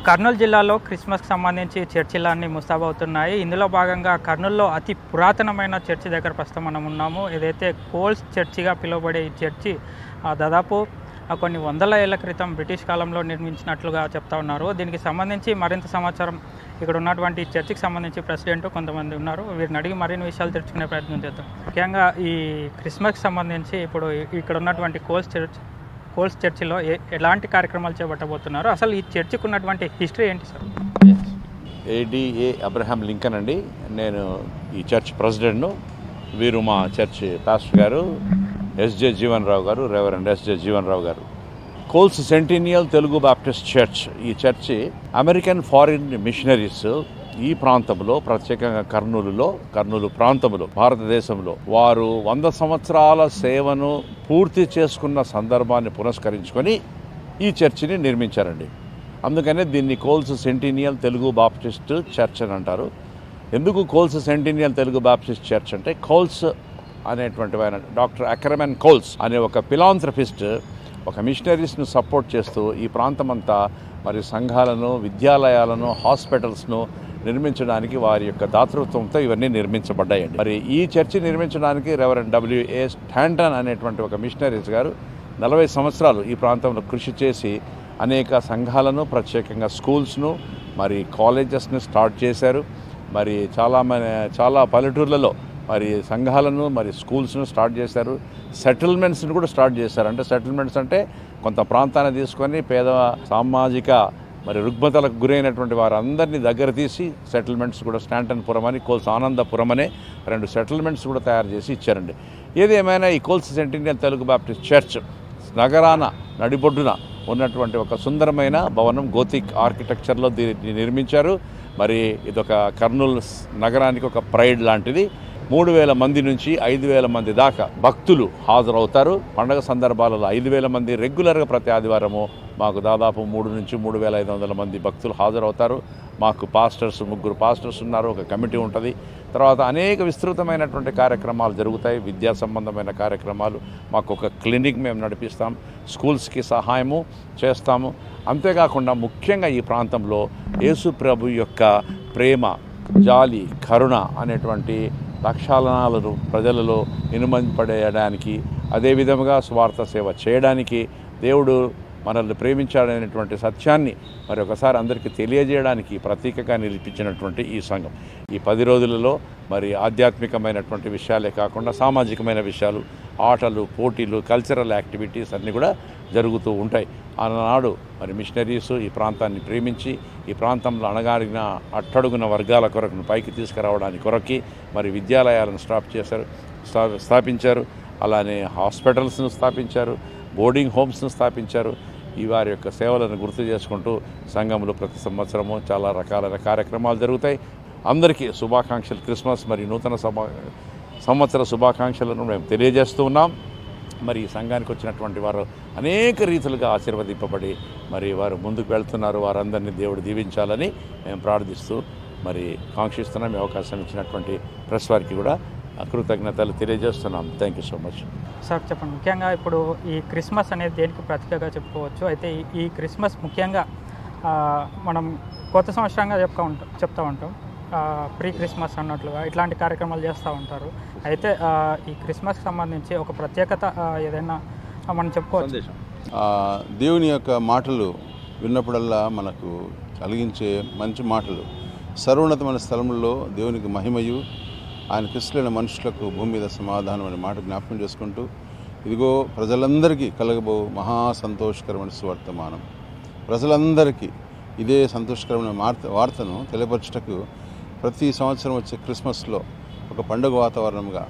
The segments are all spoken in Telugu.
కర్నూలు జిల్లాలో క్రిస్మస్కి సంబంధించి చర్చిలన్నీ ముస్తాబవుతున్నాయి. ఇందులో భాగంగా కర్నూలులో అతి పురాతనమైన చర్చి దగ్గర ప్రస్తుతం మనం ఉన్నాము. ఏదైతే కోల్స్ చర్చిగా పిలువబడే ఈ చర్చి దాదాపు కొన్ని వందల ఏళ్ల క్రితం బ్రిటిష్ కాలంలో నిర్మించినట్లుగా చెప్తా ఉన్నారు. దీనికి సంబంధించి మరింత సమాచారం ఇక్కడ ఉన్నటువంటి చర్చికి సంబంధించి ప్రెసిడెంట్ కొంతమంది ఉన్నారు. వీరిని అడిగి మరిన్ని విషయాలు తెలుసుకునే ప్రయత్నం చేద్దాం. ముఖ్యంగా ఈ క్రిస్మస్కి సంబంధించి ఇప్పుడు ఇక్కడ ఉన్నటువంటి కోల్స్ చర్చిలో ఎలాంటి కార్యక్రమాలు చేపట్టబోతున్నారు, అసలు ఈ చర్చికి ఉన్నటువంటి హిస్టరీ ఏంటి సార్? ఏడిఏ అబ్రహాం లింకన్ అండి, నేను ఈ చర్చ్ ప్రెసిడెంట్ను. వీరు మా చర్చ్ పాస్టర్ గారు ఎస్జే జీవన్ రావు గారు, రెవరెండ్ ఎస్జే జీవన్ రావు గారు. కోల్స్ సెంటీనియల్ తెలుగు బాప్టిస్ట్ చర్చ్, ఈ చర్చి అమెరికన్ ఫారిన్ మిషనరీస్ ఈ ప్రాంతంలో, ప్రత్యేకంగా కర్నూలు ప్రాంతంలో, భారతదేశంలో వారు 100 సంవత్సరాల సేవను పూర్తి చేసుకున్న సందర్భాన్ని పురస్కరించుకొని ఈ చర్చిని నిర్మించారండి. అందుకనే దీన్ని కోల్స్ సెంటీనియల్ తెలుగు బాప్టిస్ట్ చర్చ్ అని అంటారు. ఎందుకు కోల్స్ సెంటీనియల్ తెలుగు బాప్టిస్ట్ చర్చ్ అంటే, కోల్స్ అనేటువంటి ఆయన డాక్టర్ అక్రమన్ కోల్స్ అనే ఒక ఫిలాంథ్రపిస్ట్, ఒక మిషనరీస్ను సపోర్ట్ చేస్తూ ఈ ప్రాంతమంతా మరి సంఘాలను, విద్యాలయాలను, హాస్పిటల్స్ను నిర్మించడానికి వారి యొక్క దాతృత్వంతో ఇవన్నీ నిర్మించబడ్డాయండి. మరి ఈ చర్చి నిర్మించడానికి రెవరెండ్ డబ్ల్యూఏ స్టాంటన్ అనేటువంటి ఒక మిషనరీస్ గారు 40 సంవత్సరాలు ఈ ప్రాంతంలో కృషి చేసి అనేక సంఘాలను, ప్రత్యేకంగా స్కూల్స్ను, మరి కాలేజెస్ను స్టార్ట్ చేశారు. మరి చాలా పల్లెటూర్లలో మరి సంఘాలను, మరి స్కూల్స్ను స్టార్ట్ చేశారు. సెటిల్మెంట్స్ను కూడా స్టార్ట్ చేశారు. అంటే సెటిల్మెంట్స్ అంటే కొంత ప్రాంతాన్ని తీసుకొని పేద సామాజిక మరి రుగ్మతలకు గురైనటువంటి వారందరినీ దగ్గర తీసి సెటిల్మెంట్స్ కూడా స్టాంటన్పురం అని, కోల్స్ ఆనందపురం అనే 2 సెటిల్మెంట్స్ కూడా తయారు చేసి ఇచ్చారండి. ఏదేమైనా ఈ కోల్స్ సెంటీనియల్ తెలుగు బాప్టిస్ట్ చర్చ్ నగరాన నడిబొడ్డున ఉన్నటువంటి ఒక సుందరమైన భవనం, గోతిక్ ఆర్కిటెక్చర్లో దీన్ని నిర్మించారు. మరి ఇదొక కర్నూలు నగరానికి ఒక ప్రైడ్ లాంటిది. 3000 మంది నుంచి 5000 మంది దాకా భక్తులు హాజరవుతారు. పండగ సందర్భాలలో 5000 మంది రెగ్యులర్గా ప్రతి ఆదివారము మాకు దాదాపు 3 నుంచి 3500 మంది భక్తులు హాజరవుతారు. మాకు ముగ్గురు పాస్టర్స్ ఉన్నారు, ఒక కమిటీ ఉంటుంది. తర్వాత అనేక విస్తృతమైనటువంటి కార్యక్రమాలు జరుగుతాయి, విద్యా సంబంధమైన కార్యక్రమాలు. మాకు ఒక క్లినిక్ మేము నడిపిస్తాం, స్కూల్స్కి సహాయము చేస్తాము. అంతేకాకుండా ముఖ్యంగా ఈ ప్రాంతంలో యేసు ప్రభు యొక్క ప్రేమ, జాలి, కరుణ అనేటువంటి లక్షణాలను ప్రజలలో ఇనుమపడేయడానికి, అదేవిధంగా స్వార్థ సేవ చేయడానికి, దేవుడు మనల్ని ప్రేమించాడనేటువంటి సత్యాన్ని మరి ఒకసారి అందరికీ తెలియజేయడానికి ప్రతీకగా నిలిపించినటువంటి ఈ సంఘం ఈ 10 రోజులలో మరి ఆధ్యాత్మికమైనటువంటి విషయాలే కాకుండా సామాజికమైన విషయాలు, ఆటలు, పోటీలు, కల్చరల్ యాక్టివిటీస్ అన్నీ కూడా జరుగుతూ ఉంటాయి. ఆనాడు మరి మిషనరీస్ ఈ ప్రాంతాన్ని ప్రేమించి ఈ ప్రాంతంలో అణగారిన అట్టడుగున వర్గాల కొరకు పైకి తీసుకురావడానికి కొరకి మరి విద్యాలయాలను స్థాపించారు. అలానే హాస్పిటల్స్ను స్థాపించారు, బోర్డింగ్ హోమ్స్ను స్థాపించారు. ఈ వారి యొక్క సేవలను గుర్తు చేసుకుంటూ సంఘంలో ప్రతి సంవత్సరము చాలా రకాలైన కార్యక్రమాలు జరుగుతాయి. అందరికీ శుభాకాంక్షలు, క్రిస్మస్ మరియు నూతన సంవత్సర శుభాకాంక్షలను మేము తెలియజేస్తూ ఉన్నాం. మరి ఈ సంఘానికి వచ్చినటువంటి వారు అనేక రీతులుగా ఆశీర్వదింపబడి మరి వారు ముందుకు వెళ్తున్నారు. వారందరినీ దేవుడు దీవించాలని మేము ప్రార్థిస్తూ మరి కాంక్షిస్తున్నాం. ఈ అవకాశం ఇచ్చినటువంటి ప్రెస్ వారికి కూడా కృతజ్ఞతలు తెలియజేస్తున్నాం. Thank you so much. Sir చెప్పండి, ముఖ్యంగా ఇప్పుడు ఈ క్రిస్మస్ అనేది దేనికి ప్రతీకగా చెప్పుకోవచ్చు? అయితే ఈ క్రిస్మస్ ముఖ్యంగా మనం కొత్త సంవత్సరంగా చెప్తూ ఉంటాం, ప్రీ క్రిస్మస్ అన్నట్లుగా ఇట్లాంటి కార్యక్రమాలు చేస్తూ ఉంటారు. అయితే ఈ క్రిస్మస్కి సంబంధించి ఒక ప్రత్యేకత ఏదైనా మనం చెప్పుకోవచ్చు? దేవుని యొక్క మాటలు విన్నప్పుడల్లా మనకు కలిగించే మంచి మాటలు, సర్వోన్నతమైన స్థలంలో దేవునికి మహిమయు, ఆయన క్రిస్తులైన మనుషులకు భూమి మీద సమాధానం అనే మాట జ్ఞాపకం చేసుకుంటూ, ఇదిగో ప్రజలందరికీ కలగబో మహా సంతోషకరమైన సువర్తమానం, ప్రజలందరికీ ఇదే సంతోషకరమైన వార్తను తెలియపరచుటకు ప్రతి సంవత్సరం వచ్చే క్రిస్మస్లో ఒక పండుగ వాతావరణంగా,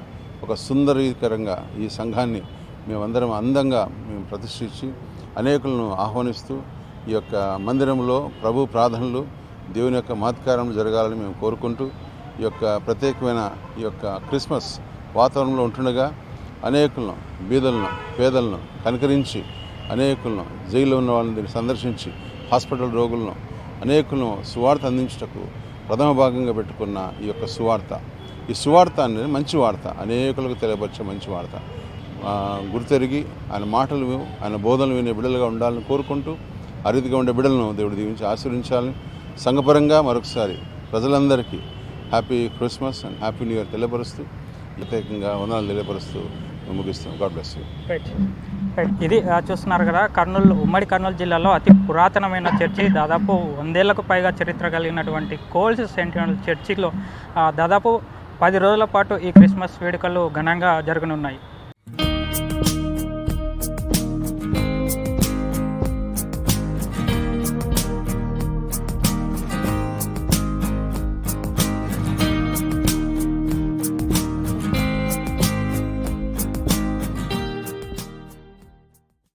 ఒక సుందరీకరంగా ఈ సంఘాన్ని మేమందరం అందంగా మేము ప్రతిష్ఠించి అనేకులను ఆహ్వానిస్తూ ఈ యొక్క మందిరంలో ప్రభు ప్రార్థనలు, దేవుని యొక్క మహత్కారం జరగాలని మేము కోరుకుంటూ ఈ యొక్క ప్రత్యేకమైన ఈ యొక్క క్రిస్మస్ వాతావరణంలో ఉంటుండగా అనేకులను, బీదలను, పేదలను కనికరించి, అనేకులను జైల్లో ఉన్న వాళ్ళని దీన్ని సందర్శించి, హాస్పిటల్ రోగులను అనేకులను సువార్త అందించుటకు ప్రథమ భాగంగా పెట్టుకున్న ఈ యొక్క సువార్త, ఈ సువార్త అనేది మంచి వార్త, అనేకులకు తెలియపరిచే మంచి వార్త. గుర్తెరిగి ఆయన మాటలు, ఆయన బోధనలు వినే బిడ్డలుగా ఉండాలని కోరుకుంటూ ఆ రీతిగా ఉండే బిడ్డలను దేవుడు దీవించి ఆశీర్వించాలని సంఘపరంగా మరొకసారి ప్రజలందరికీ happy Christmas and happy new year తెలియపరుస్తూ ప్రత్యేకంగా వందనాలు తెలియపరుస్తూ ముగిస్తాం. God bless you. ఇది చూస్తున్నారు కదా, ఉమ్మడి కర్నూలు జిల్లాలో అతి పురాతనమైన చర్చి, దాదాపు 100 ఏళ్లకు పైగా చరిత్ర కలిగినటువంటి కోల్స్ సెంటినల్ చర్చిలో దాదాపు 10 రోజుల పాటు ఈ క్రిస్మస్ వేడుకలు ఘనంగా జరగనున్నాయి.